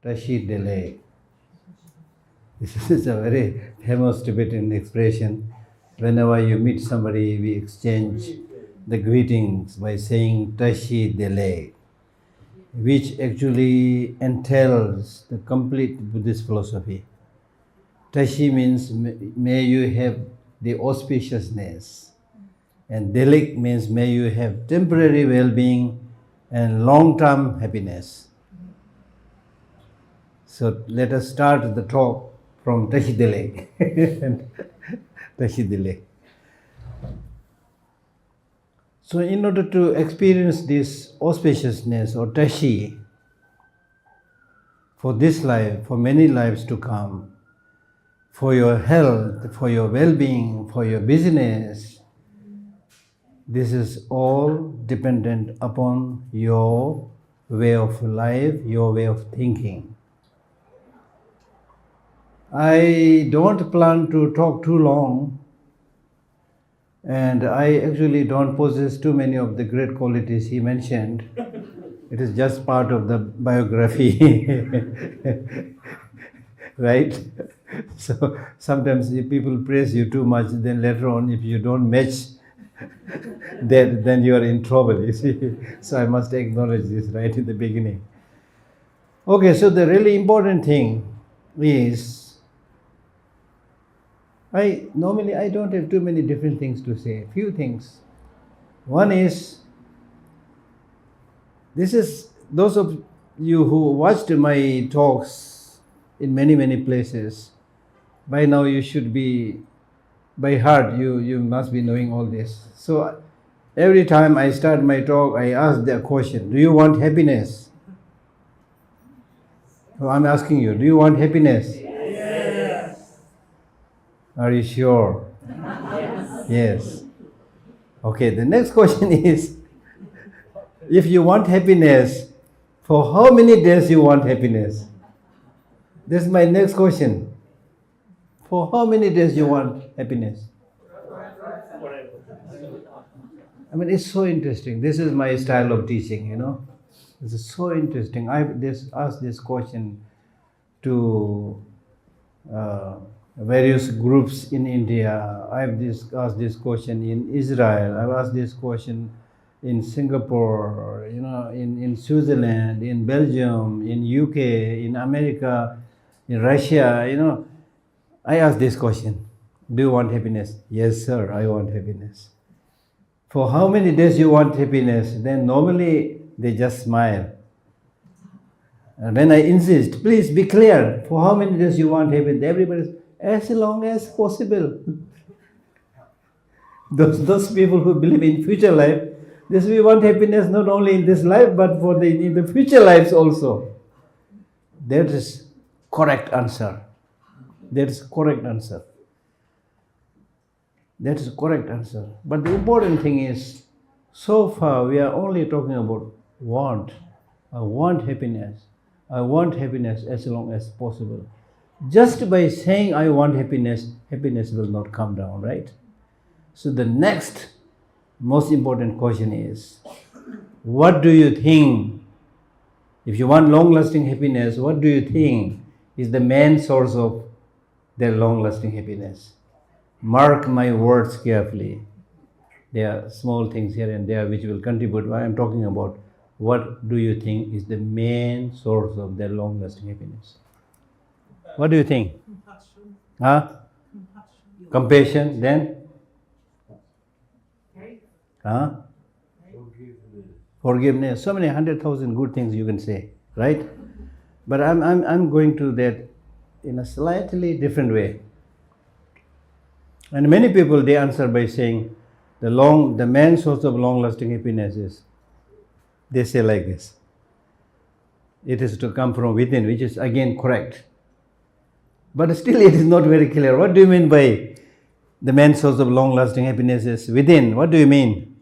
Tashi delay. This is a very famous Tibetan expression. Whenever you meet somebody, we exchange the greetings by saying Tashi delay, which actually entails the complete Buddhist philosophy. Tashi means may you have the auspiciousness, and Delik means may you have temporary well-being and long-term happiness. So let us start the talk from Tashi Delek. Tashi Delek. So in order to experience this auspiciousness or Tashi for this life, for many lives to come, for your health, for your well-being, for your business, this is all dependent upon your way of life, your way of thinking. I don't plan to talk too long, and I actually don't possess too many of the great qualities he mentioned. It is just part of the biography, right? So sometimes if people praise you too much, then later on if you don't match, then you are in trouble, you see. So I must acknowledge this right in the beginning. Okay, so the really important thing is, I don't have too many different things to say. Few things. One is, this is those of you who watched my talks in many places. By now you should be, by heart, you must be knowing all this. So every time I start my talk, I ask the question, do you want happiness? So I'm asking you, do you want happiness? Are you sure? Yes. Okay, the next question is, if you want happiness, for how many days you want happiness? That's my next question. For how many days you want happiness? I mean, it's so interesting. This is my style of teaching, you know. This is so interesting. I've asked this question to various groups in India. I've asked this question in Israel. I've asked this question in Singapore, you know, in Switzerland, in Belgium, in UK, in America, in Russia, you know. I asked this question, do you want happiness? Yes, sir, I want happiness. For how many days you want happiness? Then normally they just smile. And when I insist, please be clear, for how many days you want happiness? Everybody says, as long as possible. Those people who believe in future life, this we want happiness not only in this life, but in the future lives also. That is correct answer. That is correct answer. That is correct answer. But the important thing is, so far we are only talking about want. I want happiness. I want happiness as long as possible. Just by saying I want happiness, happiness will not come down, right? So the next most important question is, what do you think, if you want long-lasting happiness, what do you think is the main source of their long-lasting happiness? Mark my words carefully. There are small things here and there which will contribute. I am talking about what do you think is the main source of their long-lasting happiness? What do you think? Compassion. Huh? Compassion, then? Huh? Forgiveness. So many 100,000 good things you can say, right? But I'm going to that in a slightly different way. And many people, they answer by saying the main source of long-lasting happiness is, they say like this, it is to come from within, which is again correct. But still it is not very clear. What do you mean by the main source of long-lasting happiness is within? What do you mean?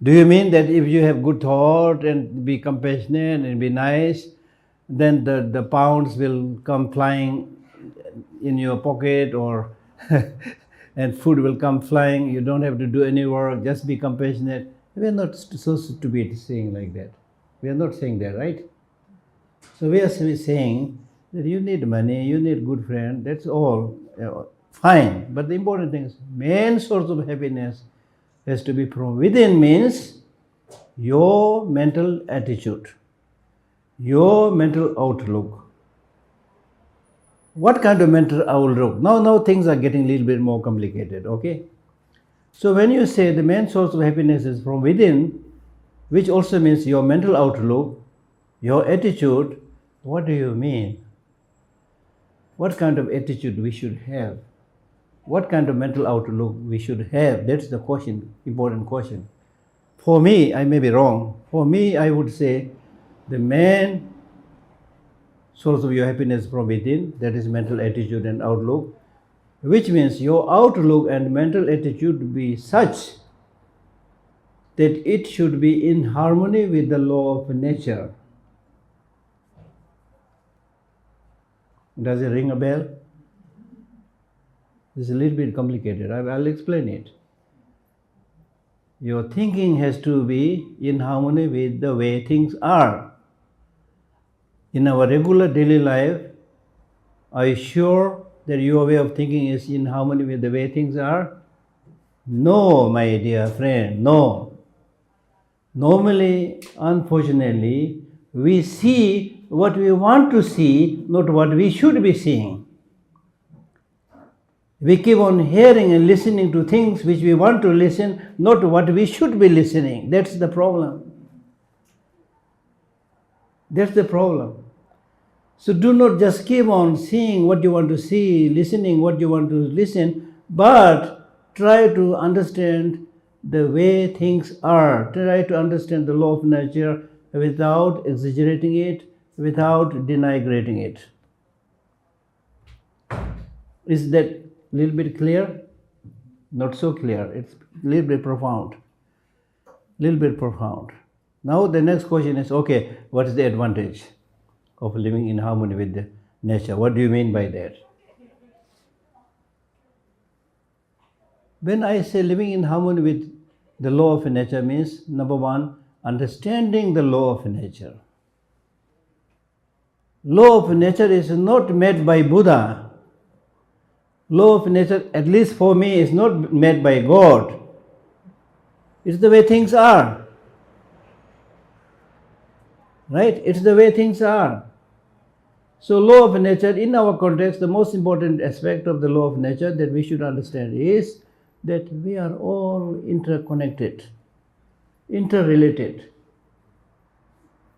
Do you mean that if you have good thought and be compassionate and be nice, then the pounds will come flying in your pocket, or and food will come flying, you don't have to do any work, just be compassionate? We are not so stupid saying like that. We are not saying that, right? So we are saying that you need money, you need good friend, that's all fine. But the important thing is, main source of happiness has to be from within, means your mental attitude, your mental outlook. What kind of mental outlook? Now things are getting a little bit more complicated, okay? So when you say the main source of happiness is from within, which also means your mental outlook, your attitude, what do you mean? What kind of attitude we should have? What kind of mental outlook we should have? That's the question, important question. For me, I may be wrong. For me, I would say the main source of your happiness from within, that is mental attitude and outlook, which means your outlook and mental attitude be such that it should be in harmony with the law of nature. Does it ring a bell? It's a little bit complicated. I'll explain it. Your thinking has to be in harmony with the way things are. In our regular daily life, are you sure that your way of thinking is in harmony with the way things are? No, my dear friend, no. Normally, unfortunately, we see what we want to see, not what we should be seeing. We keep on hearing and listening to things which we want to listen, not what we should be listening. That's the problem. That's the problem. So do not just keep on seeing what you want to see, listening what you want to listen, but try to understand the way things are. Try to understand the law of nature without exaggerating it, without denigrating it. Is that a little bit clear? Not so clear. It's a little bit profound. Little bit profound. Now the next question is, okay, what is the advantage of living in harmony with the nature? What do you mean by that? When I say living in harmony with the law of nature means, number one, understanding the law of nature. Law of nature is not made by Buddha. Law of nature, at least for me, is not made by God. It's the way things are. Right? It's the way things are. So law of nature, in our context, the most important aspect of the law of nature that we should understand is that we are all interconnected, interrelated.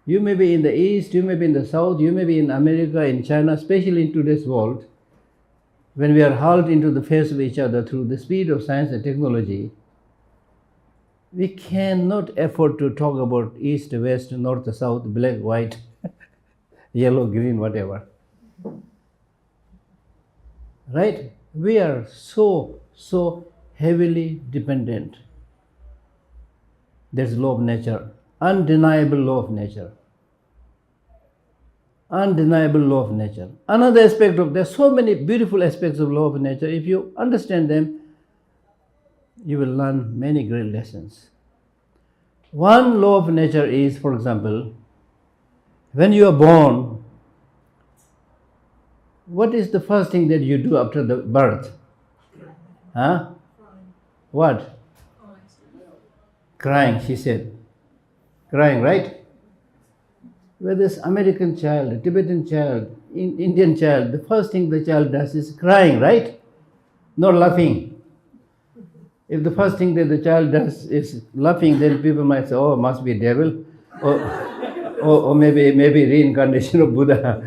You may be in the East, you may be in the South, you may be in America, in China, especially in today's world, when we are hurled into the face of each other through the speed of science and technology. We cannot afford to talk about East, West, North, South, black, white, yellow, green, whatever. Right? We are so heavily dependent. That's law of nature. Undeniable law of nature. Undeniable law of nature. Another aspect of, there are so many beautiful aspects of law of nature. If you understand them, you will learn many great lessons. One law of nature is, for example, when you are born, what is the first thing that you do after the birth? Huh? What? Crying, she said. Crying, right? Where this American child, Tibetan child, Indian child, the first thing the child does is crying, right? Not laughing. If the first thing that the child does is laughing, then people might say, oh, must be devil, or maybe reincarnation of Buddha.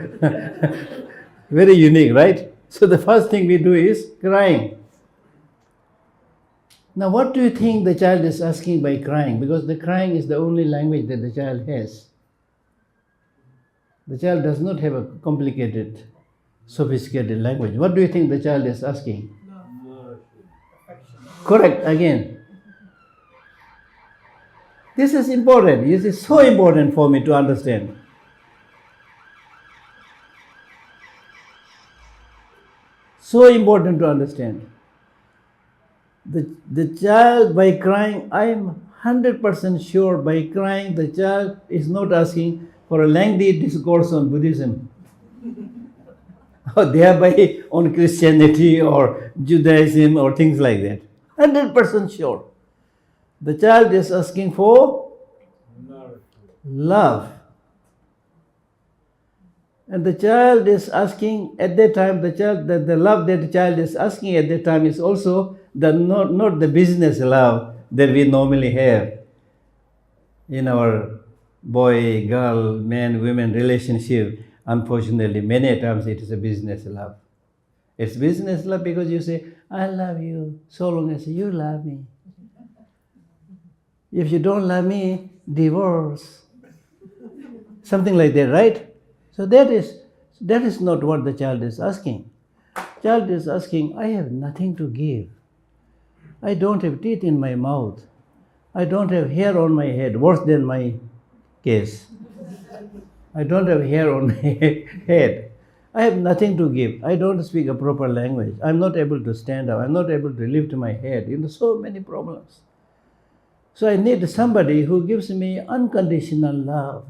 Very unique, right? So the first thing we do is crying. Now what do you think the child is asking by crying? Because the crying is the only language that the child has. The child does not have a complicated, sophisticated language. What do you think the child is asking? Love. Correct, again. This is important. This is so important for me to understand. So important to understand. The child, by crying, I am 100% sure by crying, the child is not asking, for a lengthy discourse on Buddhism, or thereby on Christianity or Judaism or things like that. 100% sure. The child is asking for love. And the child is asking at that time, the love that the child is asking at that time is also not the business love that we normally have in our boy, girl, man, women relationship. Unfortunately, many times it is a business love. It's business love because you say, I love you so long as you love me. If you don't love me, divorce. Something like that, right? So that is not what the child is asking. Child is asking, I have nothing to give. I don't have teeth in my mouth. I don't have hair on my head, worse than my case. I don't have hair on my head. I have nothing to give. I don't speak a proper language. I'm not able to stand up. I'm not able to lift my head. So many problems. So I need somebody who gives me unconditional love.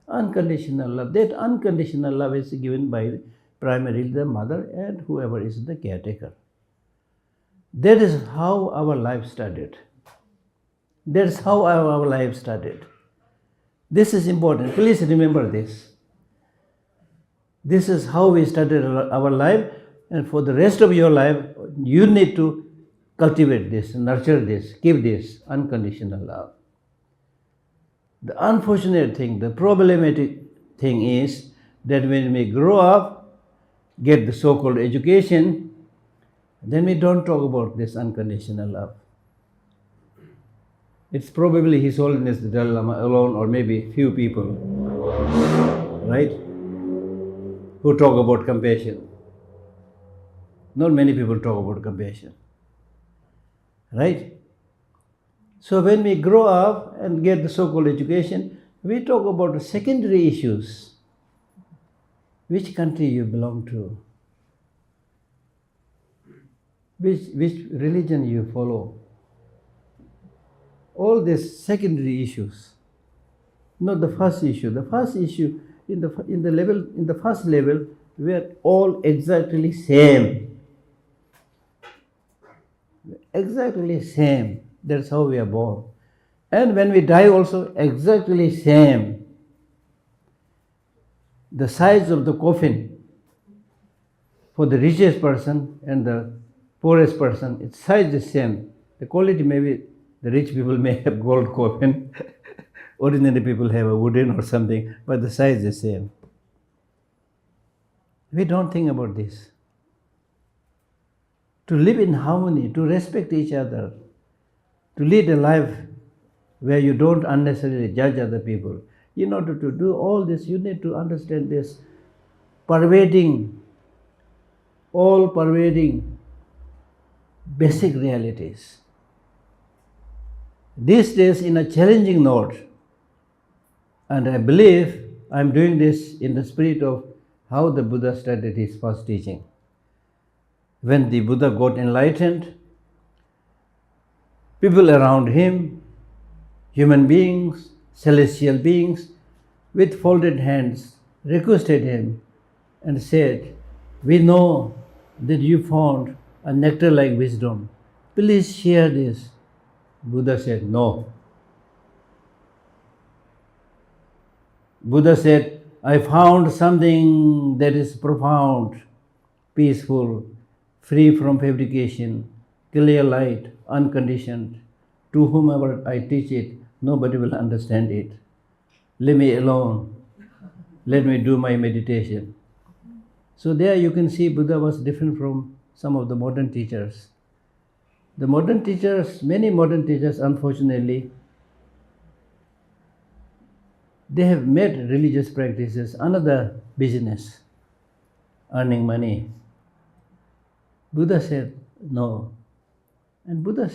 Unconditional love. That unconditional love is given by primarily the mother and whoever is the caretaker. That is how our life started. That's how our life started. This is important. Please remember this. This is how we started our life, and for the rest of your life, you need to cultivate this, nurture this, give this unconditional love. The unfortunate thing, the problematic thing is that when we grow up, get the so-called education, then we don't talk about this unconditional love. It's probably His Holiness the Dalai Lama alone, or maybe few people, right, who talk about compassion. Not many people talk about compassion, right? So when we grow up and get the so-called education, we talk about the secondary issues. Which country you belong to? Which religion you follow? All these secondary issues, not the first issue. The first issue in the first level, we are all exactly same. Exactly same. That's how we are born. And when we die also, exactly same. The size of the coffin for the richest person and the poorest person, its size is same. The quality maybe the rich people may have gold coffin, ordinary people have a wooden or something, but the size is same. We don't think about this. To live in harmony, to respect each other, to lead a life where you don't unnecessarily judge other people. In order to do all this, you need to understand this all-pervading basic realities. These days, in a challenging note, and I believe I'm doing this in the spirit of how the Buddha started his first teaching. When the Buddha got enlightened, people around him, human beings, celestial beings, with folded hands, requested him and said, we know that you found a nectar-like wisdom. Please share this. Buddha said, no. Buddha said, I found something that is profound, peaceful, free from fabrication, clear light, unconditioned. To whomever I teach it, nobody will understand it. Leave me alone. Let me do my meditation. So there you can see Buddha was different from some of the modern teachers. The modern teachers, many modern teachers, unfortunately, they have made religious practices another business, earning money. Buddha said, no. And Buddha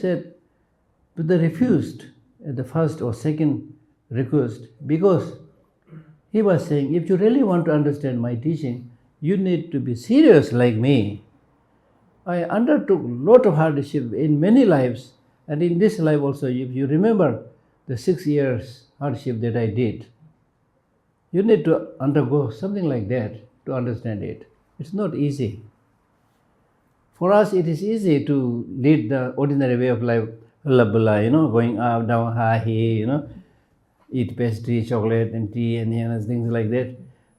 refused at the first or second request because he was saying, if you really want to understand my teaching, you need to be serious like me. I undertook a lot of hardship in many lives, and in this life also, if you remember the 6 years hardship that I did, You need to undergo something like that to understand it. It's not easy. For us, it is easy to lead the ordinary way of life, going up, down, high, eat pastry, chocolate, and tea, and things like that.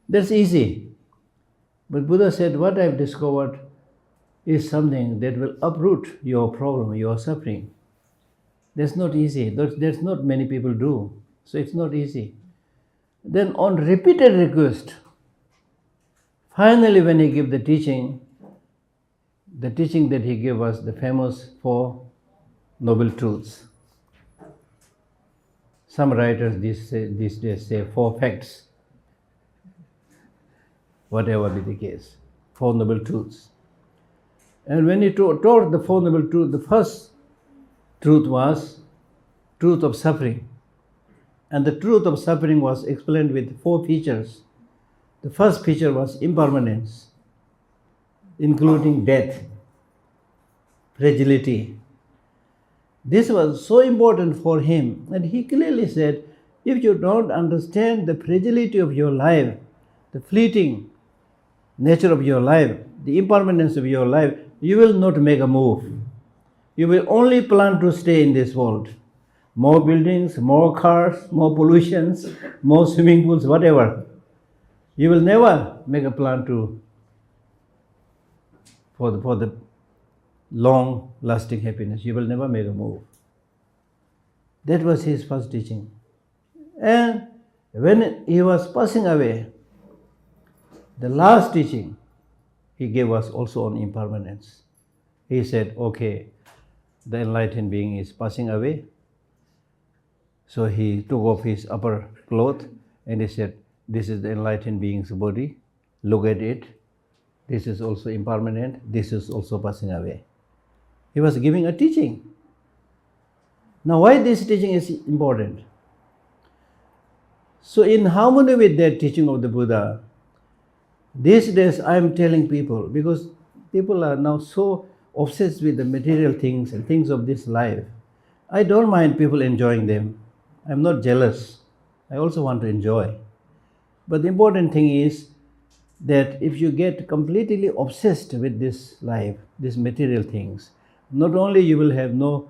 That's easy. But Buddha said, what I've discovered is something that will uproot your problem, your suffering. That's not easy. That's not many people do. So it's not easy. Then on repeated request, finally when he gave the teaching that he gave was the famous Four Noble Truths. Some writers these days say 4 facts, whatever be the case, 4 Noble Truths. And when he taught the 4 Noble Truths, the first truth was truth of suffering. And the truth of suffering was explained with 4 features. The first feature was impermanence, including death, fragility. This was so important for him, and he clearly said, if you don't understand the fragility of your life, the fleeting nature of your life, the impermanence of your life, you will not make a move. You will only plan to stay in this world. More buildings, more cars, more pollutions, more swimming pools, whatever. You will never make a plan for the long-lasting happiness. You will never make a move. That was his first teaching. And when he was passing away, the last teaching he gave us also on impermanence. He said, okay, the enlightened being is passing away. So he took off his upper cloth and he said, this is the enlightened being's body. Look at it. This is also impermanent. This is also passing away. He was giving a teaching. Now, why this teaching is important? So, in harmony with that teaching of the Buddha, these days I am telling people, because people are now so obsessed with the material things and things of this life. I don't mind people enjoying them. I'm not jealous. I also want to enjoy. But the important thing is that if you get completely obsessed with this life, these material things, not only you will have no,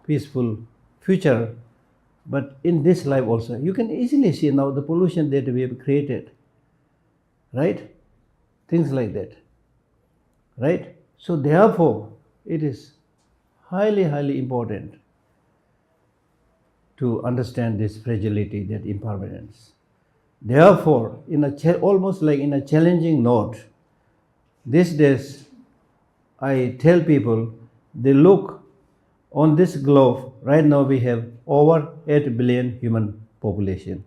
peaceful future, but in this life also, you can easily see now the pollution that we have created, right? Things like that, right? So therefore, it is highly, highly important to understand this fragility, that impermanence. Therefore, almost like in a challenging note, these days I tell people, they look on this globe. Right now we have over 8 billion human population,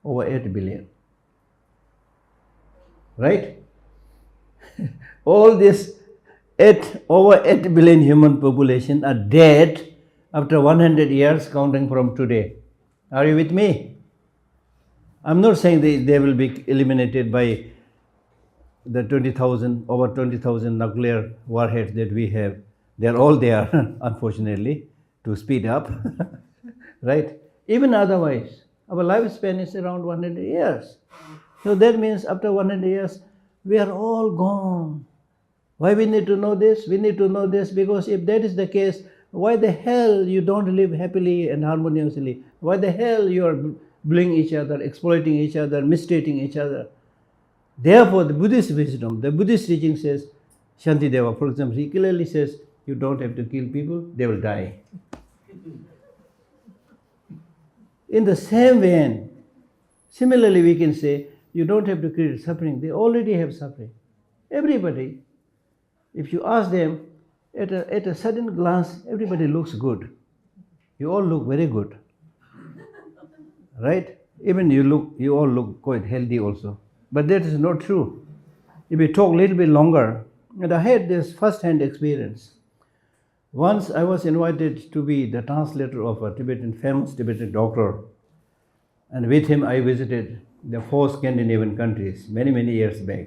over 8 billion, right? All this over 8 billion human population are dead after 100 years counting from today. Are you with me? I'm not saying they will be eliminated by the over 20,000 nuclear warheads that we have. They're all there, unfortunately, to speed up, right? Even otherwise, our lifespan is around 100 years. So that means after 100 years, we are all gone. Why we need to know this? We need to know this because if that is the case, why the hell you don't live happily and harmoniously? Why the hell you are bullying each other, exploiting each other, mistreating each other? Therefore, the Buddhist wisdom, the Buddhist teaching says, Shantideva, for example, he clearly says, you don't have to kill people, they will die. In the same vein, similarly we can say, you don't have to create suffering, they already have suffering. Everybody, if you ask them, at a sudden glance, everybody looks good. You all look very good. Right? Even you all look quite healthy also. But that is not true. If we talk a little bit longer, and I had this first-hand experience. Once I was invited to be the translator of a famous Tibetan doctor, and with him I visited the 4 Scandinavian countries many, many years back.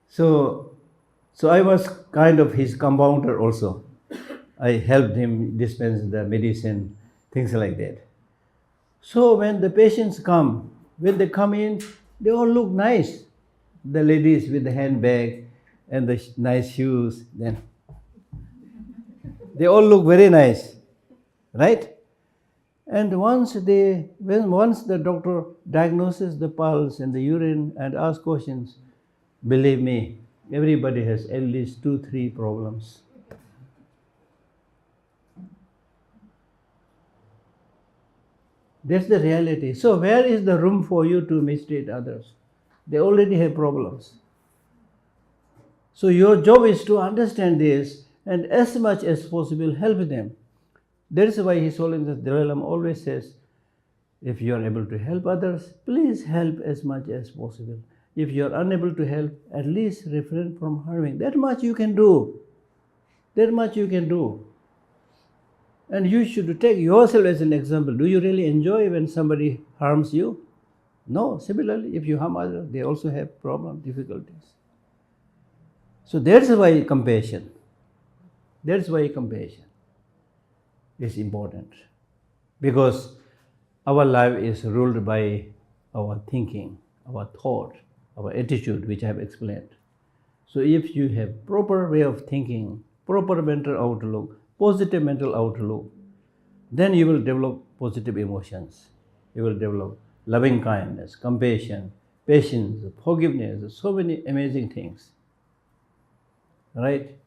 So I was kind of his compounder also. I helped him dispense the medicine, things like that. So when the patients come When they come in, they all look nice. The ladies with the handbag and the nice shoes, then they all look very nice, right? And once the doctor diagnoses the pulse and the urine and asks questions, believe me, everybody has at least 2-3 problems. That's the reality. So where is the room for you to mistreat others? They already have problems. So your job is to understand this and as much as possible help them. That is why His Holiness the Dalai Lama always says, if you are able to help others, please help as much as possible. If you are unable to help, at least refrain from harming. That much you can do. That much you can do. And you should take yourself as an example. Do you really enjoy when somebody harms you? No. Similarly, if you harm others, they also have problems, difficulties. So that's why compassion. That's why compassion is important. Because our life is ruled by our thinking, our thought, our attitude, which I have explained. So if you have proper way of thinking, proper mental outlook, positive mental outlook, then you will develop positive emotions. You will develop loving kindness, compassion, patience, forgiveness, so many amazing things. Right?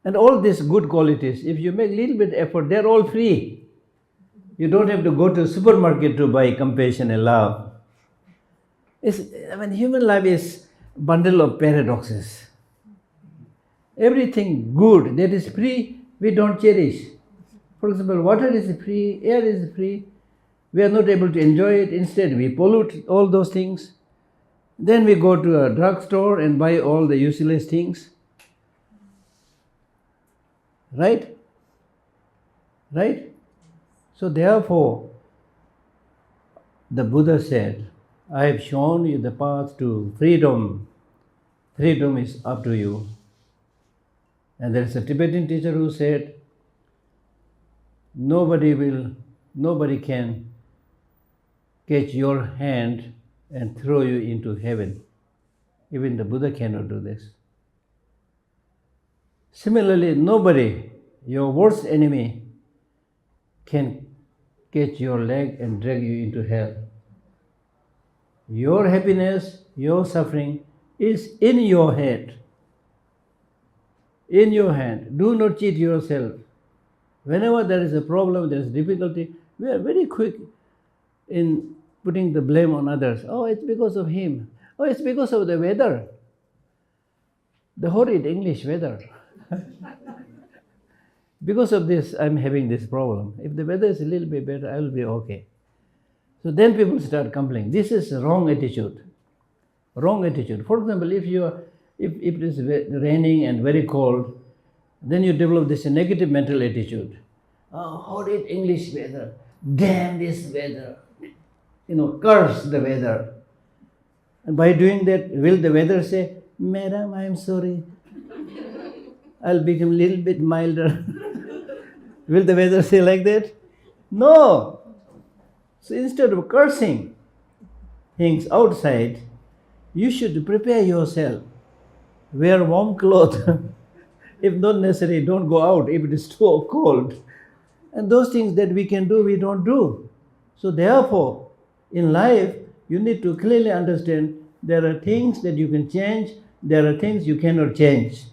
And all these good qualities, if you make a little bit effort, they're all free. You don't have to go to the supermarket to buy compassion and love. Human life is a bundle of paradoxes. Everything good that is free, we don't cherish. For example, water is free, air is free. We are not able to enjoy it. Instead, we pollute all those things. Then we go to a drugstore and buy all the useless things. Right? Right? So therefore, the Buddha said, I have shown you the path to freedom. Freedom is up to you. And there is a Tibetan teacher who said, nobody can catch your hand and throw you into heaven. Even the Buddha cannot do this. Similarly, nobody, your worst enemy, can catch your leg and drag you into hell. Your happiness, your suffering is in your head. In your hand. Do not cheat yourself. Whenever there is a problem, there is difficulty, we are very quick in putting the blame on others. Oh, it's because of him. Oh, it's because of the weather. The horrid English weather. Because of this, I'm having this problem. If the weather is a little bit better, I will be okay. So then people start complaining. This is a wrong attitude. Wrong attitude. For example, if it is raining and very cold, then you develop this negative mental attitude. Oh, horrid English weather. Damn this weather. Curse the weather. And by doing that, will the weather say, Madam, I'm sorry. I'll become a little bit milder. Will the weather say like that? No. So instead of cursing things outside, you should prepare yourself. Wear warm clothes. If not necessary, don't go out if it is too cold. And those things that we can do, we don't do. So therefore, in life, you need to clearly understand there are things that you can change, there are things you cannot change.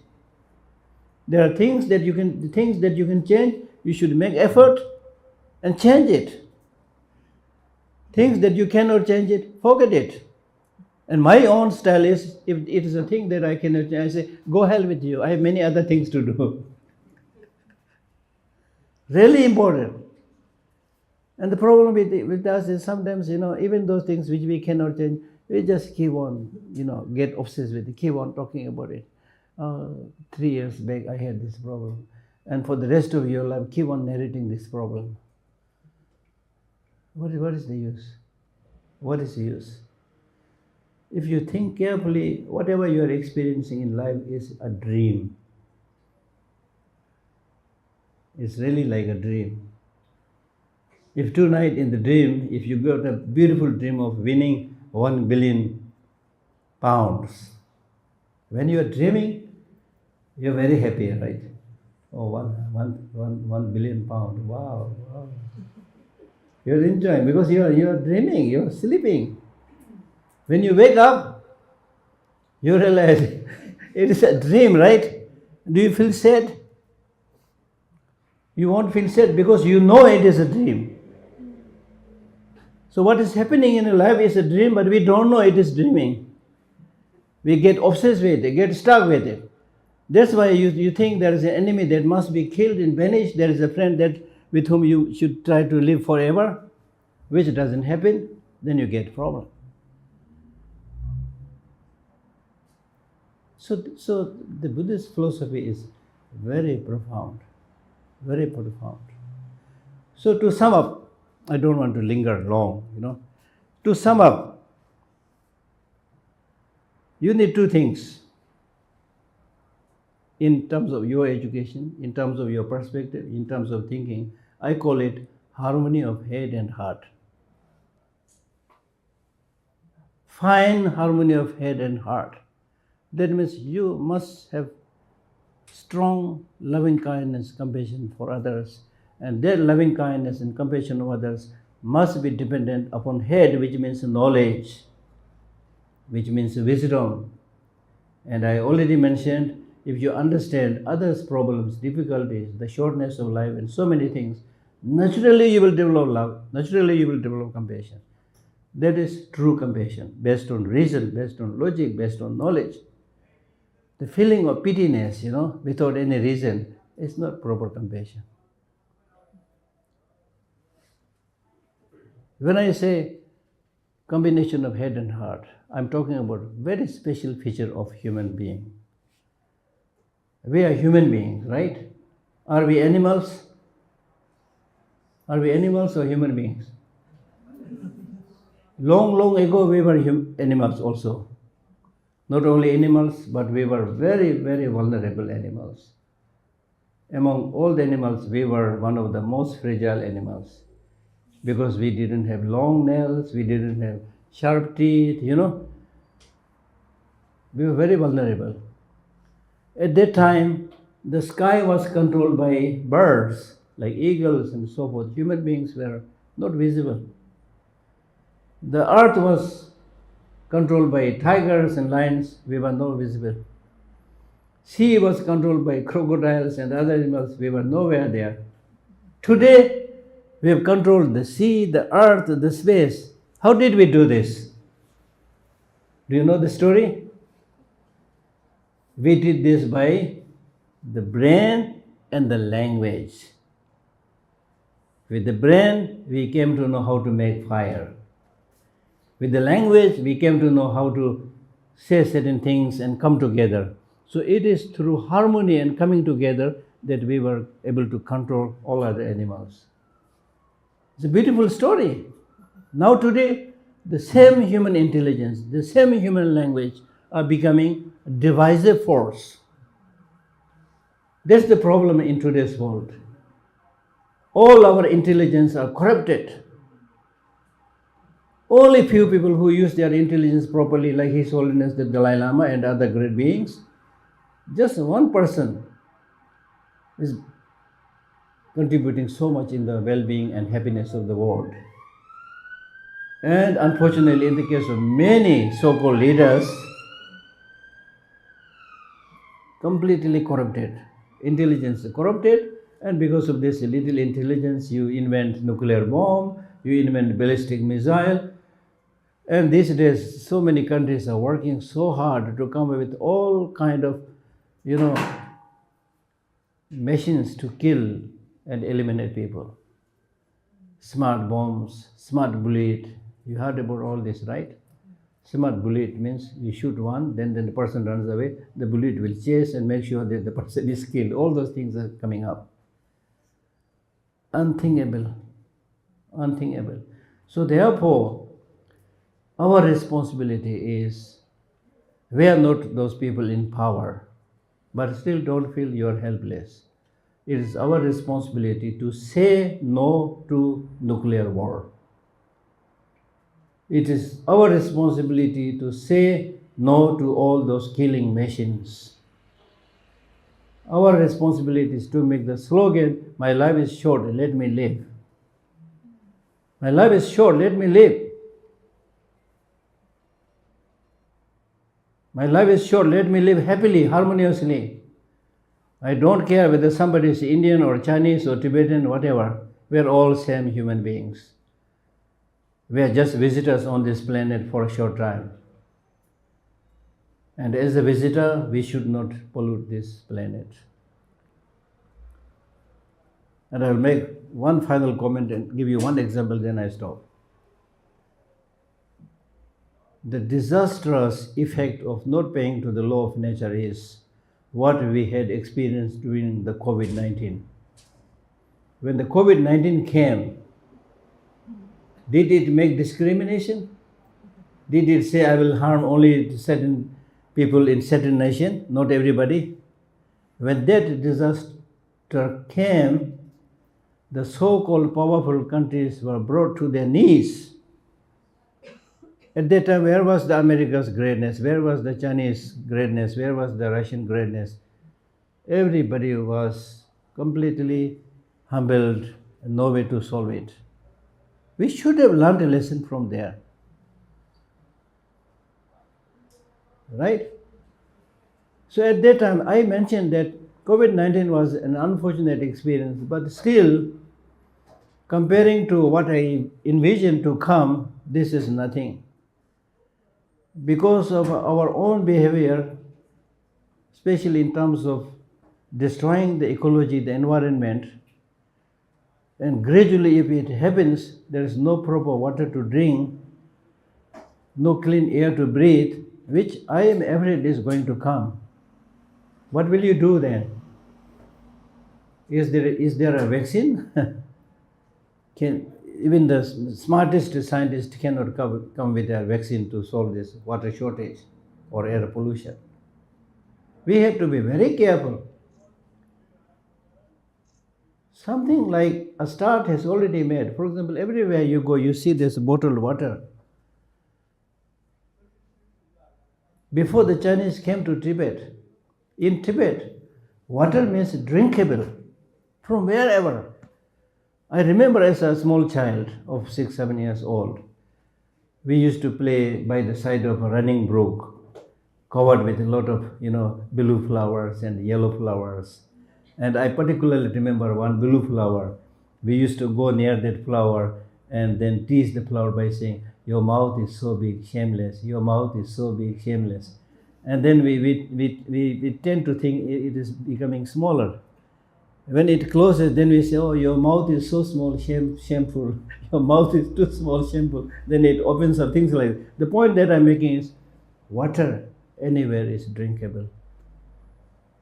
There are things that you can change, you should make effort and change it. Things that you cannot change it, forget it. And my own style is, if it is a thing that I cannot change, I say, go hell with you, I have many other things to do. Really important. And the problem with us is sometimes, even those things which we cannot change, we just keep on, get obsessed with it, keep on talking about it. 3 years back, I had this problem. And for the rest of your life, keep on narrating this problem. What is the use? What is the use? If you think carefully, whatever you are experiencing in life is a dream. It's really like a dream. If tonight in the dream, if you got a beautiful dream of winning 1 billion pounds. When you are dreaming, you're very happy, right? Oh, 1 billion pound. Wow, wow. You're enjoying because you're dreaming, you're sleeping. When you wake up, you realize it is a dream, right? Do you feel sad? You won't feel sad because you know it is a dream. So what is happening in your life is a dream, but we don't know it is dreaming. We get obsessed with it, get stuck with it. That's why you think there is an enemy that must be killed and banished. There is a friend that with whom you should try to live forever, which doesn't happen, then you get problem. So the Buddhist philosophy is very profound, very profound. So to sum up, I don't want to linger long, To sum up, you need two things in terms of your education, in terms of your perspective, in terms of thinking. I call it harmony of head and heart. Find harmony of head and heart. That means you must have strong loving kindness, compassion for others, and that loving kindness and compassion of others must be dependent upon head, which means knowledge, which means wisdom. And I already mentioned, if you understand others' problems, difficulties, the shortness of life, and so many things, naturally you will develop love, naturally you will develop compassion. That is true compassion, based on reason, based on logic, based on knowledge. The feeling of pityness, without any reason, is not proper compassion. When I say combination of head and heart, I'm talking about a very special feature of human being. We are human beings, right? Are we animals? Are we animals or human beings? Long, long ago, we were animals also. Not only animals, but we were very, very vulnerable animals. Among all the animals, we were one of the most fragile animals because we didn't have long nails, we didn't have sharp teeth, We were very vulnerable. At that time, the sky was controlled by birds like eagles and so forth. Human beings were not visible. The earth was controlled by tigers and lions, we were not visible. Sea was controlled by crocodiles and other animals, we were nowhere there. Today, we have controlled the sea, the earth, the space. How did we do this? Do you know the story? We did this by the brain and the language. With the brain, we came to know how to make fire. With the language, we came to know how to say certain things and come together. So it is through harmony and coming together that we were able to control all other animals. It's a beautiful story. Now today, the same human intelligence, the same human language are becoming a divisive force. That's the problem in today's world. All our intelligence are corrupted. Only few people who use their intelligence properly, like His Holiness the Dalai Lama and other great beings, just one person is contributing so much in the well-being and happiness of the world. And unfortunately, in the case of many so-called leaders, completely corrupted. Intelligence is corrupted, and because of this little intelligence, you invent nuclear bomb, you invent ballistic missile. And these days, so many countries are working so hard to come up with all kind of, machines to kill and eliminate people. Smart bombs, smart bullet. You heard about all this, right? Smart bullet means you shoot one, then the person runs away, the bullet will chase and make sure that the person is killed. All those things are coming up. Unthinkable. Unthinkable. So therefore, our responsibility is, we are not those people in power, but still don't feel you are helpless. It is our responsibility to say no to nuclear war. It is our responsibility to say no to all those killing machines. Our responsibility is to make the slogan, "My life is short, let me live." My life is short, let me live. My life is short, let me live happily, harmoniously. I don't care whether somebody is Indian or Chinese or Tibetan, whatever. We are all same human beings. We are just visitors on this planet for a short time. And as a visitor, we should not pollute this planet. And I'll make one final comment and give you one example, then I stop. The disastrous effect of not paying to the law of nature is what we had experienced during the COVID-19. When the COVID-19 came, did it make discrimination? Did it say, I will harm only certain people in certain nation, not everybody? When that disaster came, the so-called powerful countries were brought to their knees. At that time, where was the America's greatness? Where was the Chinese greatness? Where was the Russian greatness? Everybody was completely humbled and no way to solve it. We should have learned a lesson from there. Right? So at that time, I mentioned that COVID-19 was an unfortunate experience, but still, comparing to what I envisioned to come, this is nothing. Because of our own behavior, especially in terms of destroying the ecology, the environment, and gradually if it happens, there is no proper water to drink, no clean air to breathe, which I am afraid is going to come. What will you do then? Is there a vaccine? Even the smartest scientist cannot come with a vaccine to solve this water shortage or air pollution. We have to be very careful. Something like a start has already made. For example, everywhere you go, you see this bottled water. Before the Chinese came to Tibet, in Tibet, water means drinkable from wherever. I remember as a small child of 6-7 years old, we used to play by the side of a running brook, covered with a lot of, blue flowers and yellow flowers. And I particularly remember one blue flower. We used to go near that flower and then tease the flower by saying, "Your mouth is so big, shameless. Your mouth is so big, shameless." And then we tend to think it is becoming smaller. When it closes, then we say, "Oh, your mouth is so small, shameful. Your mouth is too small, shameful." Then it opens up, things like that. The point that I'm making is, water anywhere is drinkable.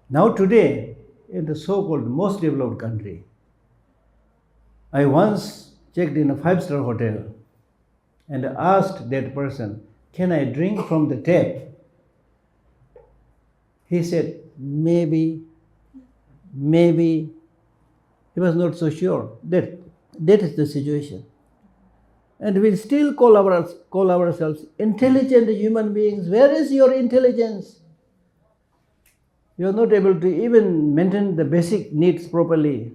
Now today, in the so-called most developed country, I once checked in a 5-star hotel and asked that person, "Can I drink from the tap?" He said, maybe. He was not so sure. That is the situation. And we still call ourselves intelligent human beings. Where is your intelligence? You are not able to even maintain the basic needs properly.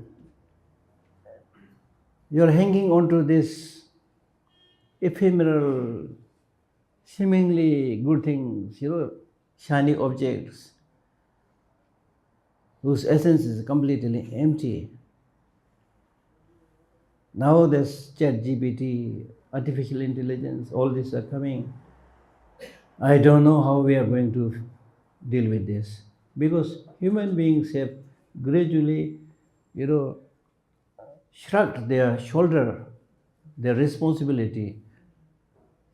You are hanging on to this ephemeral, seemingly good things, shiny objects, whose essence is completely empty. Now there's ChatGPT, artificial intelligence, all these are coming. I don't know how we are going to deal with this, because human beings have gradually, shrugged their shoulder, their responsibility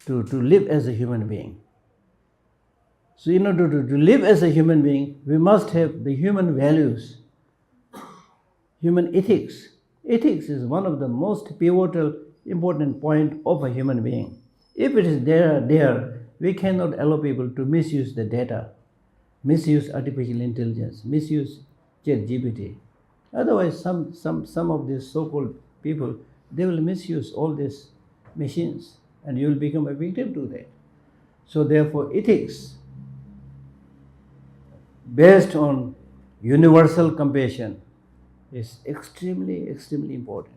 to live as a human being. So in order to live as a human being, we must have the human values, human ethics. Ethics is one of the most pivotal, important point of a human being. If it is there, we cannot allow people to misuse the data, misuse artificial intelligence, misuse ChatGPT. Otherwise, some of these so-called people, they will misuse all these machines. and you will become a victim to that. So therefore, ethics based on universal compassion is extremely, extremely important.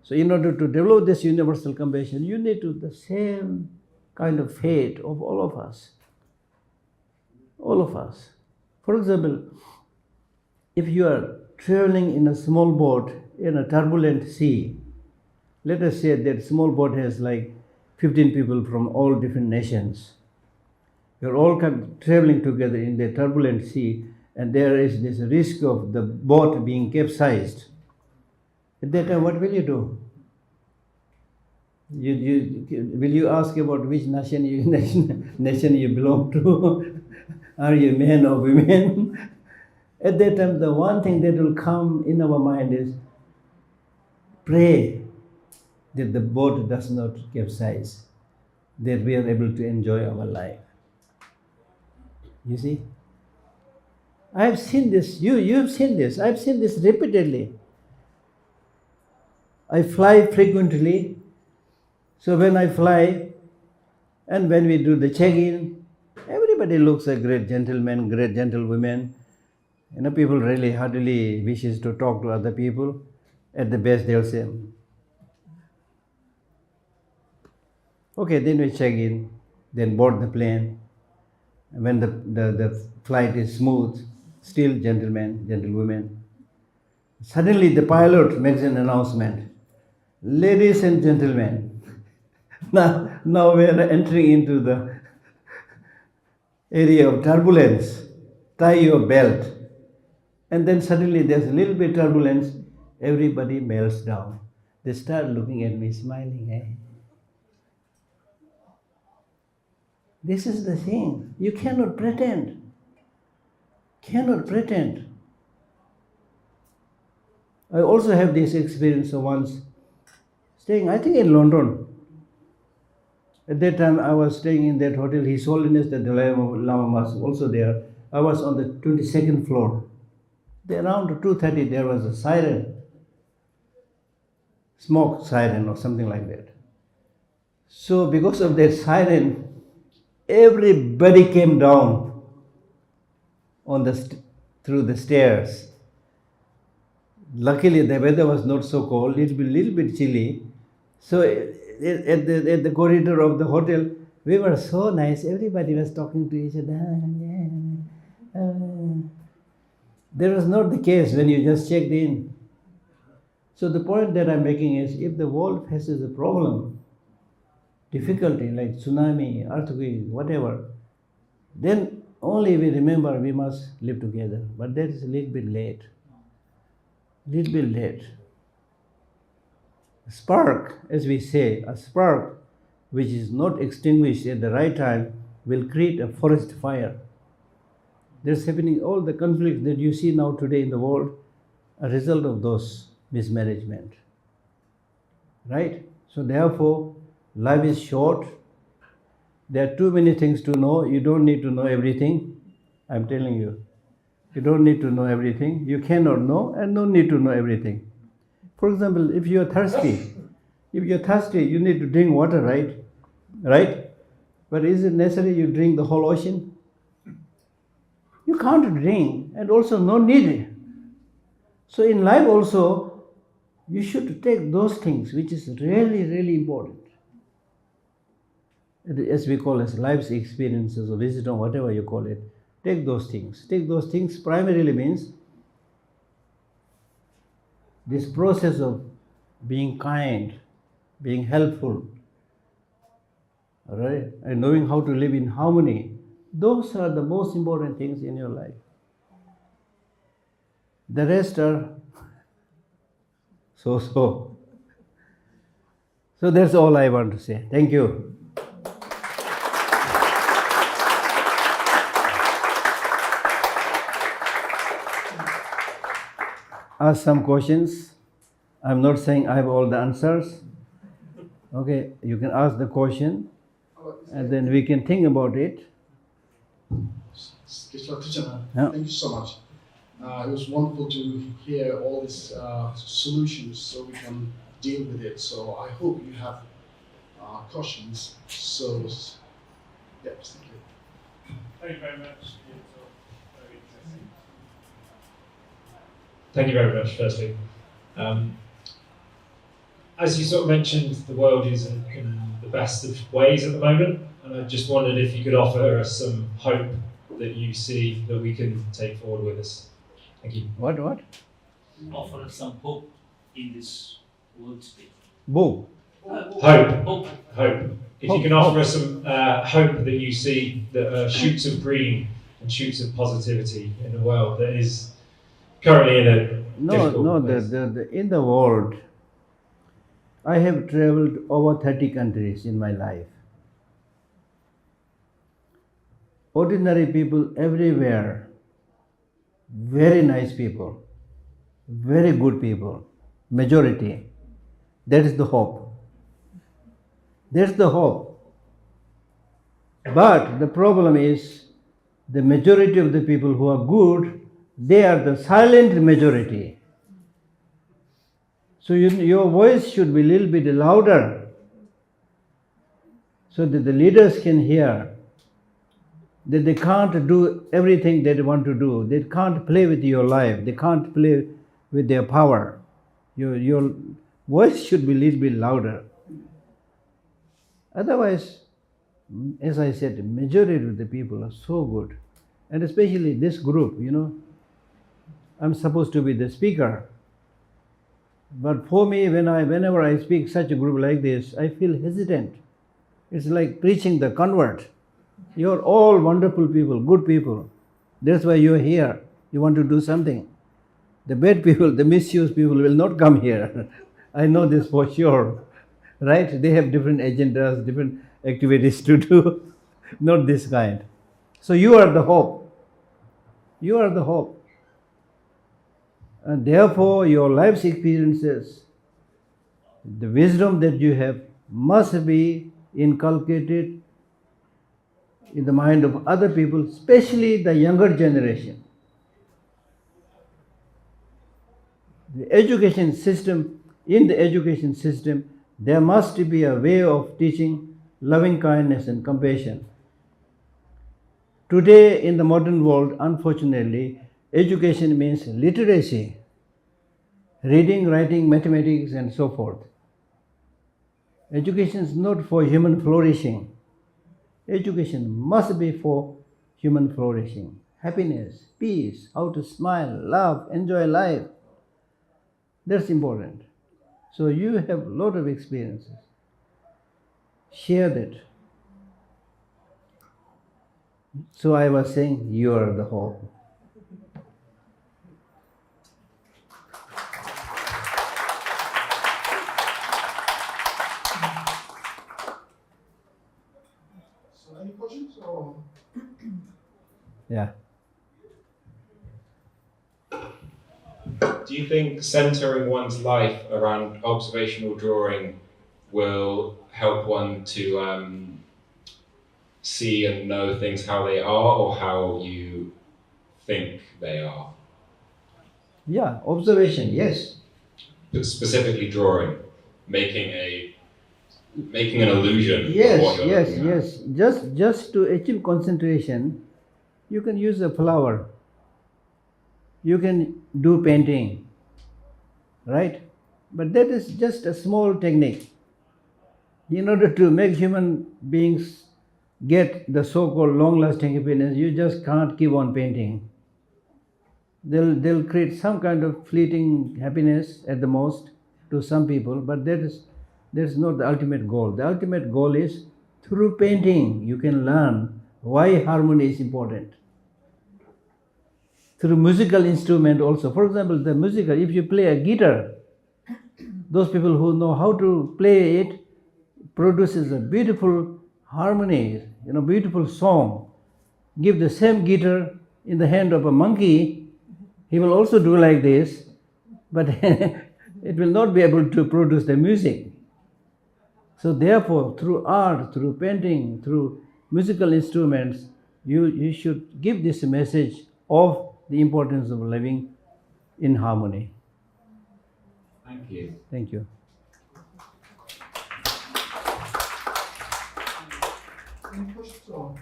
So in order to develop this universal compassion, you need to the same kind of faith of all of us. All of us. For example, if you are traveling in a small boat in a turbulent sea, let us say that small boat has like 15 people from all different nations. You're all traveling together in the turbulent sea, and there is this risk of the boat being capsized. At that time, what will you do? Will you ask about which nation you belong to? Are you men or women? At that time, the one thing that will come in our mind is pray that the boat does not capsize, that we are able to enjoy our life. You see? I have seen this, you've seen this, I've seen this repeatedly. I fly frequently, so when I fly and when we do the check-in, everybody looks a great gentleman, great gentlewoman. You know, people really hardly wishes to talk to other people. At the best, they'll say, okay, then we check in, then board the plane. When the flight is smooth, still gentlemen, gentlewomen. Suddenly the pilot makes an announcement. Ladies and gentlemen, now we are entering into the area of turbulence. Tie your belt. And then suddenly there's a little bit turbulence. Everybody melts down. They start looking at me, smiling. Eh? This is the thing. You cannot pretend. Cannot pretend. I also have this experience of once staying, I think in London. At that time I was staying in that hotel. His Holiness the Dalai Lama was also there. I was on the 22nd floor. Around 2:30 there was a siren. Smoke siren or something like that. So because of that siren, everybody came down on through the stairs. Luckily, the weather was not so cold, little bit chilly. So at the corridor of the hotel, we were so nice. Everybody was talking to each other. That was not the case when you just checked in. So the point that I'm making is, if the world faces a problem, difficulty like tsunami, earthquake, whatever, then only we remember we must live together. But that is a little bit late. Little bit late. A spark, as we say, a spark which is not extinguished at the right time will create a forest fire. There's happening all the conflicts that you see now today in the world, a result of those mismanagement. Right? So therefore, life is short. There are too many things to know. You don't need to know everything. I'm telling you. You don't need to know everything. You cannot know and don't need to know everything. For example, if you're thirsty, you need to drink water, right? Right? But is it necessary you drink the whole ocean? You can't drink, and also no need. So in life also, you should take those things which is really, really important. As we call as life's experiences or wisdom, whatever you call it. Take those things. Take those things primarily means this process of being kind, being helpful, right, and knowing how to live in harmony. Those are the most important things in your life. The rest are so. So that's all I want to say. Thank you. Ask some questions. I'm not saying I have all the answers. Okay, you can ask the question and then we can think about it. Thank you so much. It was wonderful to hear all these solutions so we can deal with it. So I hope you have cautions. So, yeah, thank you. Thank you very much. It's all very interesting. Thank you very much, firstly. As you sort of mentioned, the world is in the best of ways at the moment, and I just wondered if you could offer us some hope that you see that we can take forward with us. Thank you. What? Offer us some hope in this world today. Book. Hope. If Hope. you can offer us some hope that you see that are shoots of green and shoots of positivity in a world that is currently in a difficult place. In the world, I have traveled over 30 countries in my life. Ordinary people everywhere, very nice people, very good people, majority. That is the hope. That's the hope. But the problem is, the majority of the people who are good, they are the silent majority. So your voice should be a little bit louder so that the leaders can hear that they can't do everything they want to do. They can't play with your life. They can't play with their power. Your voice should be a little bit louder. Otherwise, as I said, the majority of the people are so good. And especially this group, I'm supposed to be the speaker. But for me, whenever I speak such a group like this, I feel hesitant. It's like preaching the convert. You're all wonderful people, good people. That's why you're here. You want to do something. The bad people, the misused people will not come here. I know this for sure. Right? They have different agendas, different activities to do. Not this kind. So you are the hope. You are the hope. And therefore, your life's experiences, the wisdom that you have, must be inculcated in the mind of other people, especially the younger generation. In the education system, there must be a way of teaching loving kindness and compassion. Today, in the modern world, unfortunately, education means literacy, reading, writing, mathematics, and so forth. Education is not for human flourishing. Education must be for human flourishing, happiness, peace, how to smile, laugh, enjoy life. That's important. So you have a lot of experiences. Share that. So I was saying, you are the hope. So, any questions? Or? Yeah. Do you think centering one's life around observational drawing will help one to see and know things how they are or how you think they are? Yeah, observation, yes. But specifically drawing, making an illusion of what you're looking at. Yes. Just to achieve concentration, you can use a flower. You can do painting, right? But that is just a small technique. In order to make human beings get the so-called long-lasting happiness, you just can't keep on painting. They'll create some kind of fleeting happiness at the most to some people, but that is not the ultimate goal. The ultimate goal is through painting you can learn why harmony is important. Through musical instrument also. For example, if you play a guitar, those people who know how to play it produces a beautiful harmony, beautiful song. Give the same guitar in the hand of a monkey, he will also do like this, but it will not be able to produce the music. So therefore, through art, through painting, through musical instruments, you should give this message of the importance of living in harmony. Thank you. Thank you. Any questions or?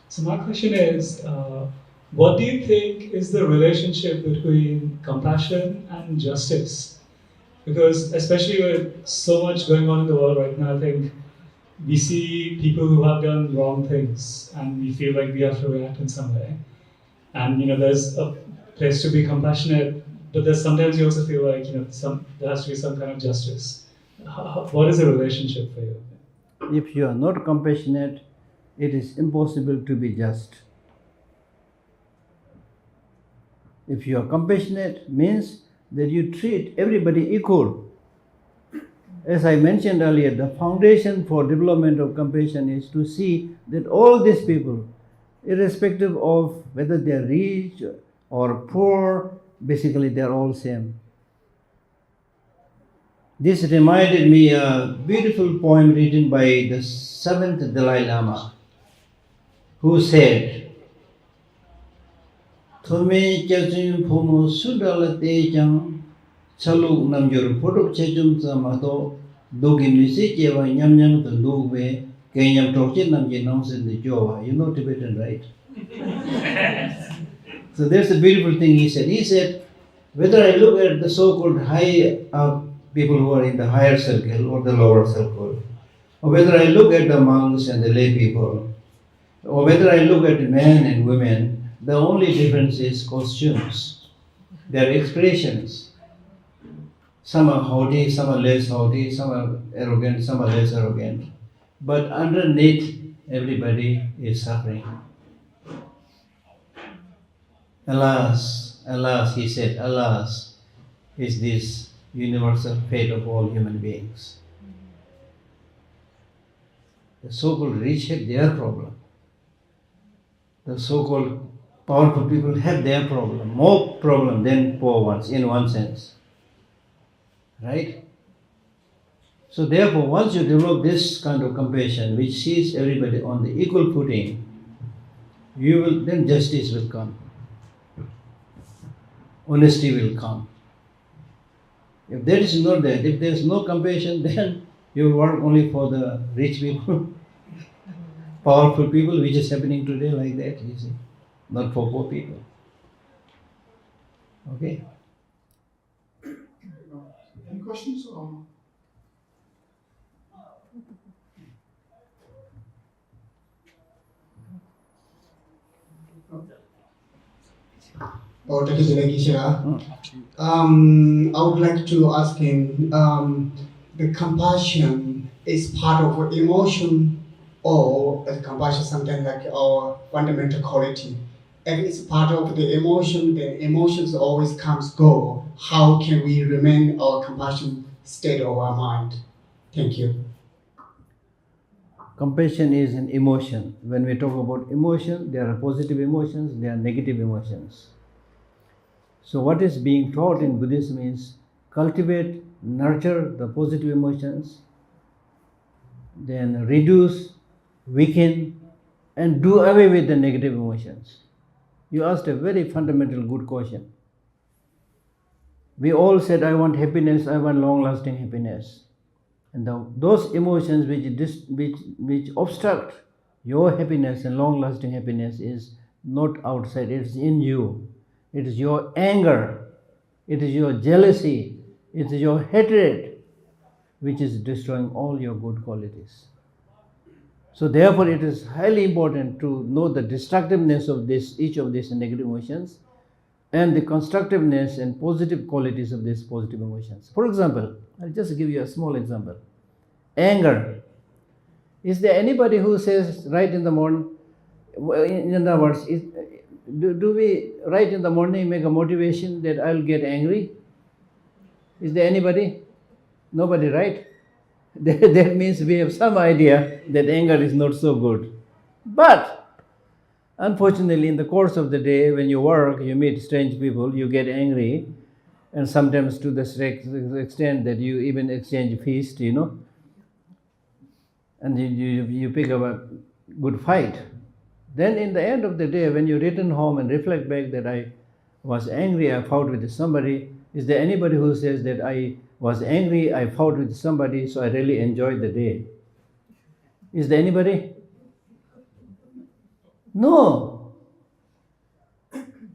So my question is, what do you think is the relationship between compassion and justice? Because especially with so much going on in the world right now, I think we see people who have done wrong things and we feel like we have to react in some way. And there's a place to be compassionate, but there's sometimes you also feel like there has to be some kind of justice. What is the relationship for you? If you are not compassionate, it is impossible to be just. If you are compassionate, means that you treat everybody equal. As I mentioned earlier, the foundation for development of compassion is to see that all these people, irrespective of whether they are rich or poor, basically they are all same. This reminded me a beautiful poem written by the 7th Dalai Lama, who said, Thome chachun phomo sudala tejang chaluk namjur photok chachum samato dogi misi chewa nyam nyam to dogbe kenyam tokche namje namsen de jowa. You know Tibetan, right? So there's a beautiful thing he said. He said, whether I look at the so-called high people who are in the higher circle or the lower circle, or whether I look at the monks and the lay people, or whether I look at men and women, the only difference is costumes, their expressions. Some are haughty, some are less haughty, some are arrogant, some are less arrogant. But underneath, everybody is suffering. Alas, alas, he said, alas, is this universal fate of all human beings. The so-called rich have their problem. The so-called powerful people have their problem, more problem than poor ones, in one sense. Right? So therefore, once you develop this kind of compassion, which sees everybody on the equal footing, then justice will come. Honesty will come. If that is not there, if there is no compassion, then you will work only for the rich people, powerful people, which is happening today like that, you see, not for poor people. Okay? Any questions or? Or Tashi I would like to ask him, the compassion is part of emotion, or is compassion something like our fundamental quality? If it's part of the emotion, then emotions always comes go. How can we remain our compassion state of our mind? Thank you. Compassion is an emotion. When we talk about emotion, there are positive emotions, there are negative emotions. So what is being taught in Buddhism is cultivate, nurture the positive emotions, then reduce, weaken, and do away with the negative emotions. You asked a very fundamental good question. We all said, I want happiness, I want long-lasting happiness. And those emotions which obstruct your happiness and long-lasting happiness is not outside, it is in you. It is your anger, it is your jealousy, it is your hatred, which is destroying all your good qualities. So therefore it is highly important to know the destructiveness of each of these negative emotions and the constructiveness and positive qualities of these positive emotions. For example, I'll just give you a small example. Anger. Is there anybody who says right in the morning, in other words, do we right in the morning make a motivation that I'll get angry? Is there anybody? Nobody, right? That means we have some idea that anger is not so good. But unfortunately, in the course of the day, when you work, you meet strange people, you get angry, and sometimes to the extent that you even exchange feast, and you pick up a good fight. Then in the end of the day, when you return home and reflect back that I was angry, I fought with somebody, Is there anybody who says that I was angry, I fought with somebody, so I really enjoyed the day? Is there anybody? No.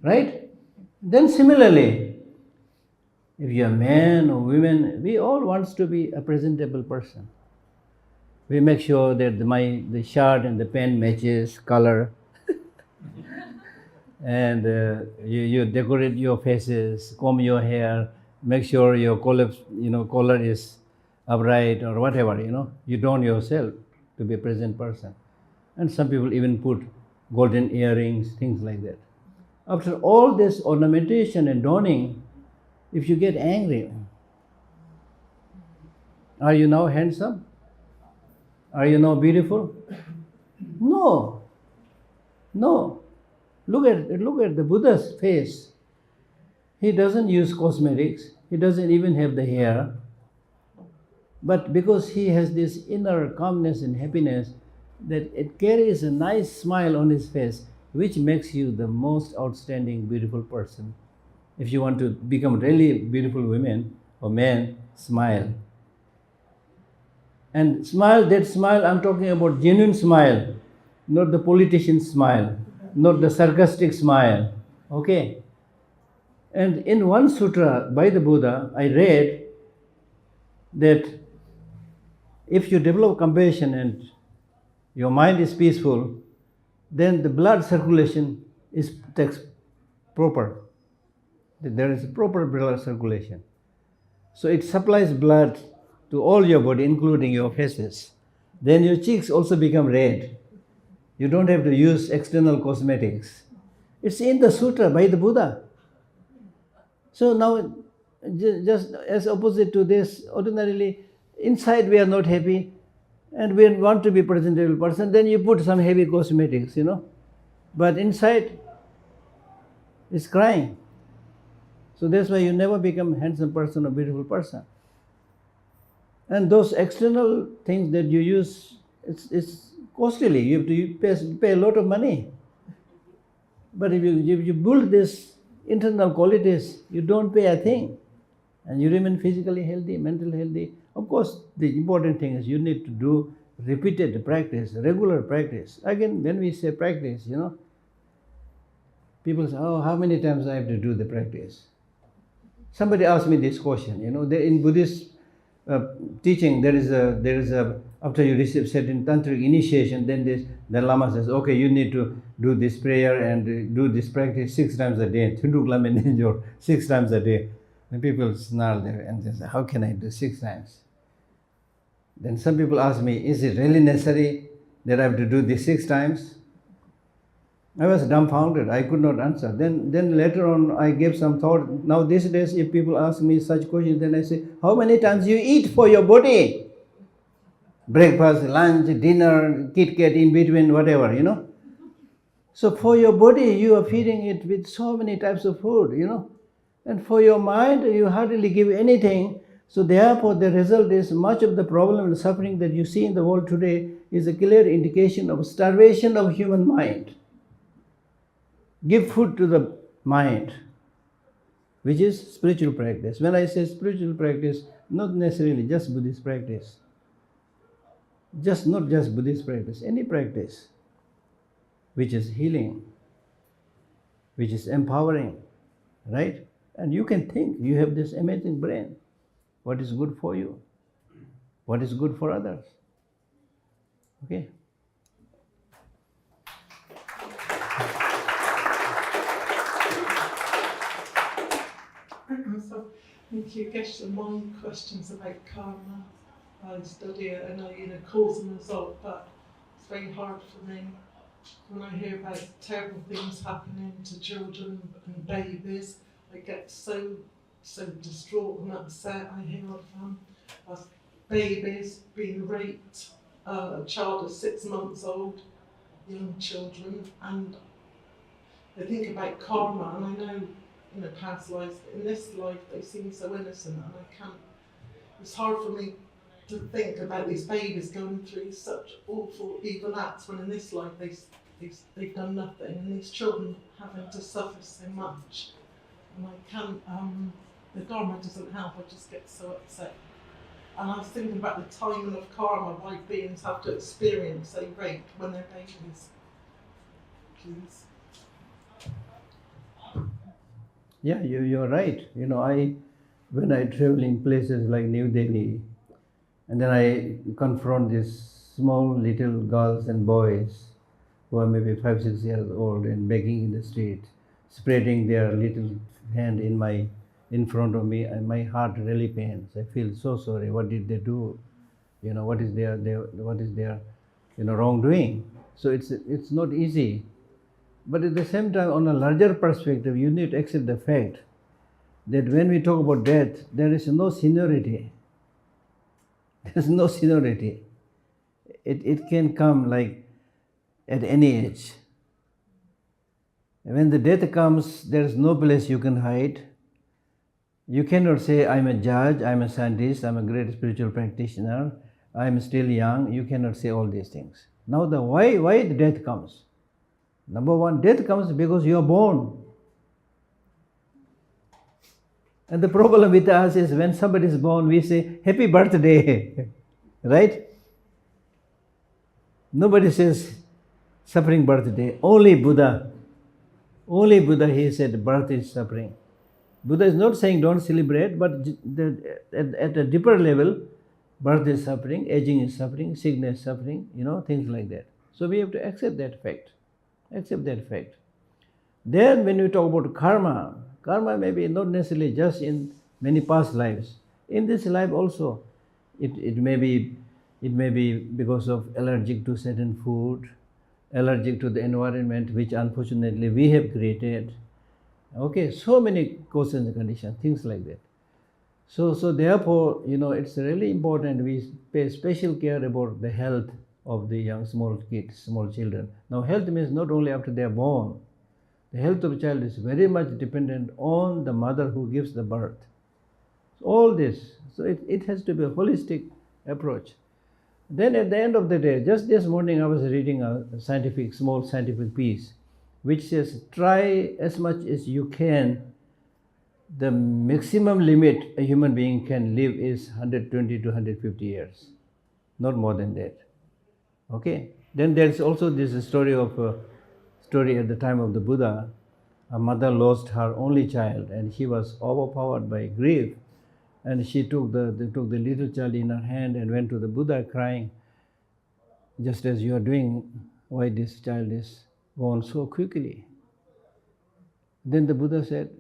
Right? Then similarly, if you're a man or women, we all want to be a presentable person. We make sure that the shirt and the pen matches color. And you decorate your faces, comb your hair, make sure your collar is upright or whatever, you don yourself to be a present person. And some people even put golden earrings, things like that. After all this ornamentation and donning, if you get angry, are you now handsome? Are you now beautiful? No. Look at the Buddha's face. He doesn't use cosmetics. He doesn't even have the hair. But because he has this inner calmness and happiness, that it carries a nice smile on his face, which makes you the most outstanding, beautiful person. If you want to become really beautiful women or men, smile. And that smile, I'm talking about genuine smile, not the politician smile, not the sarcastic smile. Okay? And in one sutra by the Buddha, I read that if you develop compassion and your mind is peaceful, then the blood circulation is proper. There is proper blood circulation. So it supplies blood to all your body, including your faces. Then your cheeks also become red. You don't have to use external cosmetics. It's in the sutra by the Buddha. So now, just as opposite to this, ordinarily, inside we are not happy, and we want to be presentable person, then you put some heavy cosmetics, But inside, it's crying. So that's why you never become a handsome person or beautiful person. And those external things that you use, it's costly. You have to pay a lot of money. But if you build these internal qualities, you don't pay a thing. And you remain physically healthy, mentally healthy. Of course, the important thing is you need to do repeated practice, regular practice. Again, when we say practice, people say, oh, how many times I have to do the practice? Somebody asked me this question, in Buddhist teaching, there is a after you receive certain tantric initiation, then the Lama says, okay, you need to do this prayer and do this practice 6 times a day, 6 times a day. And people snarl there and they say, how can I do 6 times? Then some people ask me, is it really necessary that I have to do this 6 times? I was dumbfounded. I could not answer. Then later on, I gave some thought. Now these days, if people ask me such questions, then I say, how many times you eat for your body? Breakfast, lunch, dinner, Kit Kat in between, whatever, So for your body, you are feeding it with so many types of food, And for your mind, you hardly give anything. So therefore, the result is much of the problem and suffering that you see in the world today is a clear indication of starvation of human mind. Give food to the mind, which is spiritual practice. When I say spiritual practice, not necessarily just Buddhist practice. Not just Buddhist practice, any practice which is healing, which is empowering, right? And you can think, you have this amazing brain. What is good for you? What is good for others? Okay? So, thank you, Geshe. My question's about karma. I study it and I, cause and result, but it's very hard for me when I hear about terrible things happening to children and babies. I get so distraught and upset. I hear of babies being raped, a child of 6 months old, young children, and I think about karma, and I know past lives, but in this life they seem so innocent, and it's hard for me to think about these babies going through such awful evil acts when in this life they've done nothing, and these children having to suffer so much. And I can't the Dharma doesn't help, I just get so upset. And I was thinking about the timing of karma, why beings have to experience a rape when they're babies. Please. Yeah, you're right. When I travel in places like New Delhi, and then I confront these small little girls and boys who are maybe 5, 6 years old and begging in the street, spreading their little hand in front of me, and my heart really pains. I feel so sorry. What did they do? What is their wrongdoing? So it's not easy. But at the same time, on a larger perspective, you need to accept the fact that when we talk about death, there is no seniority. There's no seniority. It can come like at any age. When the death comes, there is no place you can hide. You cannot say, I'm a judge, I'm a scientist, I'm a great spiritual practitioner, I'm still young. You cannot say all these things. Now why the death comes? Number one, death comes because you are born. And the problem with us is when somebody is born, we say, happy birthday, right? Nobody says suffering birthday. Only Buddha, he said birth is suffering. Buddha is not saying don't celebrate, but at a deeper level, birth is suffering, aging is suffering, sickness is suffering, things like that. So we have to accept that fact. Then when we talk about karma may be not necessarily just in many past lives. In this life also, it may be because of allergic to certain food, allergic to the environment which unfortunately we have created. Okay, so many causes and conditions, things like that. So therefore, it's really important we pay special care about the health of the young small kids, small children. Now health means not only after they are born. The health of a child is very much dependent on the mother who gives the birth. So all this, so it has to be a holistic approach. Then at the end of the day, just this morning I was reading a small scientific piece, which says try as much as you can. The maximum limit a human being can live is 120 to 150 years, not more than that. Okay. Then there's also this story at the time of the Buddha. A mother lost her only child, and she was overpowered by grief, and she took the little child in her hand and went to the Buddha crying, just as you are doing. Why this child is gone so quickly? Then the Buddha said,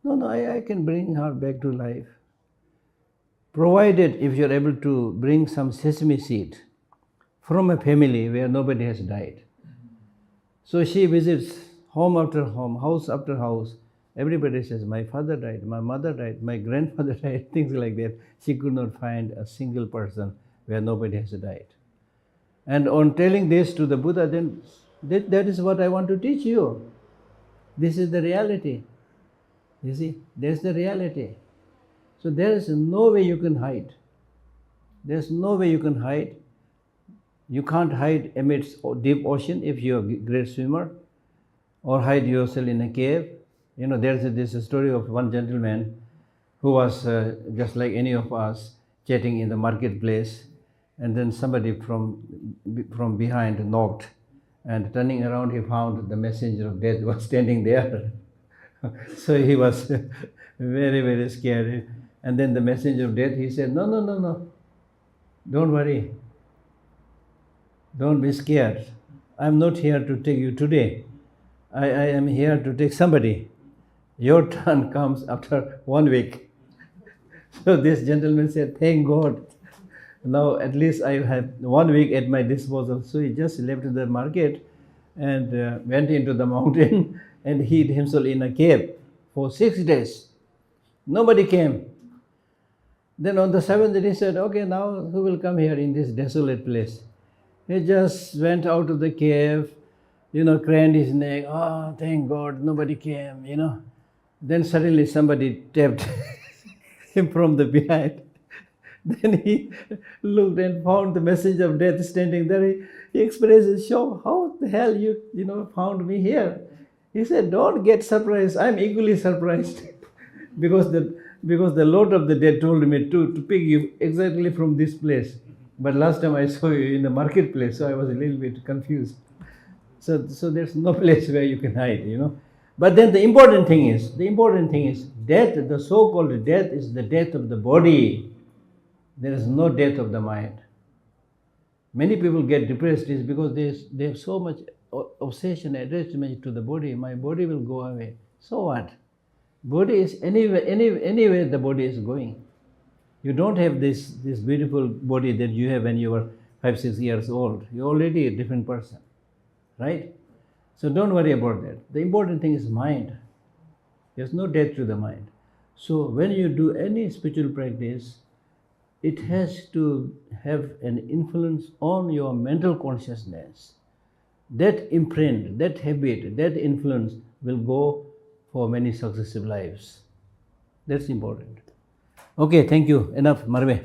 no, I can bring her back to life, provided if you're able to bring some sesame seed from a family where nobody has died. So she visits home after home, house after house. Everybody says, my father died, my mother died, my grandfather died, things like that. She could not find a single person where nobody has died. And on telling this to the Buddha, then that is what I want to teach you. This is the reality. You see, there's the reality. So there is no way you can hide. There's no way you can hide. You can't hide amidst deep ocean if you're a great swimmer, or hide yourself in a cave. There's this story of one gentleman who was just like any of us, chatting in the marketplace, and then somebody from behind knocked, and turning around he found the messenger of death was standing there. So he was very, very scared. And then the messenger of death, he said, no, don't worry. Don't be scared. I'm not here to take you today. I am here to take somebody. Your turn comes after 1 week. So this gentleman said, thank God. Now at least I have 1 week at my disposal. So he just left the market and went into the mountain and hid himself in a cave for 6 days. Nobody came. Then on the 7th day he said, okay, now who will come here in this desolate place? He just went out of the cave, craned his neck. Oh, thank God, nobody came, Then suddenly somebody tapped him from the behind. Then he looked and found the messenger of death standing there. He expressed his shock. How the hell you found me here? He said, don't get surprised. I'm equally surprised. Because because the Lord of the Dead told me to pick you exactly from this place. But last time I saw you in the marketplace, so I was a little bit confused. So there's no place where you can hide, you know. But then the important thing is death, the so-called death is the death of the body. There is no death of the mind. Many people get depressed is because they have so much obsession, attachment to the body. My body will go away. So what? Body is anywhere the body is going. You don't have this beautiful body that you have when you were 5-6 years old. You're already a different person, right? So don't worry about that. The important thing is mind. There's no death to the mind. So when you do any spiritual practice, it has to have an influence on your mental consciousness. That imprint, that habit, that influence will go for many successive lives. That's important. Okay, thank you. Enough, Marve.